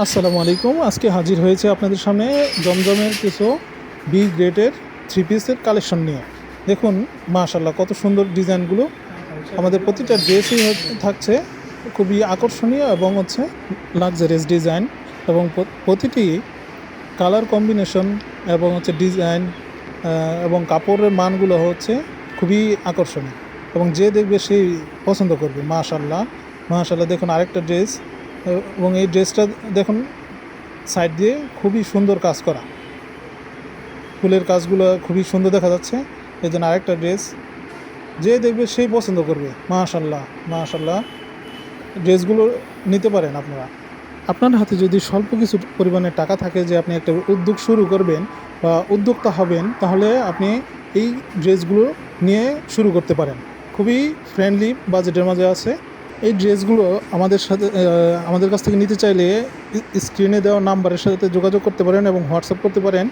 আসসালামু আলাইকুম। আজকে হাজির হয়েছে আপনাদের সামনে জমজমের কিছু বি গ্রেডের থ্রি পিসের কালেকশন নিয়ে। দেখুন মাশাআল্লাহ কত সুন্দর ডিজাইনগুলো। আমাদের প্রতিটা ড্রেসই থাকছে খুবই আকর্ষণীয় এবং লাক্সারিয়াস ডিজাইন, এবং প্রতিটি কালার কম্বিনেশন এবং ডিজাইন এবং কাপড়ের মানগুলো খুবই আকর্ষণীয়, এবং যে দেখবে সেই পছন্দ করবে। মাশাআল্লাহ মাশাআল্লাহ, দেখুন আরেকটা ড্রেস, এবং এই ড্রেসটা দেখুন সাইড দিয়ে খুবই সুন্দর কাজ করা, ফুলের কাজগুলো খুবই সুন্দর দেখা যাচ্ছে। এই জন্য আরেকটা ড্রেস যে দেখবে সেই পছন্দ করবে। মাশাআল্লাহ মাশাআল্লাহ, ড্রেসগুলো নিতে পারেন আপনারা। আপনার হাতে যদি স্বল্প কিছু পরিমাণে টাকা থাকে, যে আপনি একটা উদ্যোগ শুরু করবেন বা উদ্যোক্তা হবেন, তাহলে আপনি এই ড্রেসগুলো নিয়ে শুরু করতে পারেন। খুবই ফ্রেন্ডলি বাজেটের মাঝে আছে এই ড্রেসগুলো। আমাদের কাছ থেকে নিতে চাইলে স্ক্রিনে দেওয়া নাম্বারের সাথে যোগাযোগ করতে পারেন এবং হোয়াটসঅ্যাপ করতে পারেন।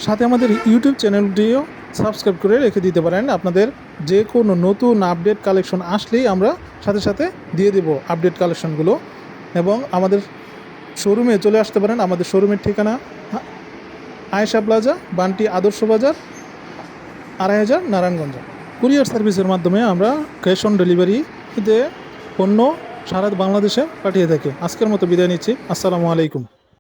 সাথে আমাদের ইউটিউব চ্যানেলটিও সাবস্ক্রাইব করে রেখে দিতে পারেন। আপনাদের যে কোনো নতুন আপডেট কালেকশন আসলেই আমরা সাথে সাথে দিয়ে দেব আপডেট কালেকশনগুলো। এবং আমাদের শোরুমে চলে আসতে পারেন। আমাদের শোরুমের ঠিকানা আয়েশা প্লাজা, বান্টি আদর্শ বাজার, ২৫০০ নারায়ণগঞ্জ। কুরিয়ার সার্ভিসের মাধ্যমে আমরা ক্যাশ অন ডেলিভারিতে পণ্য সারা বাংলাদেশে পাঠিয়ে থাকি। আজকের মতো বিদায় নিচ্ছি। আসসালামু আলাইকুম।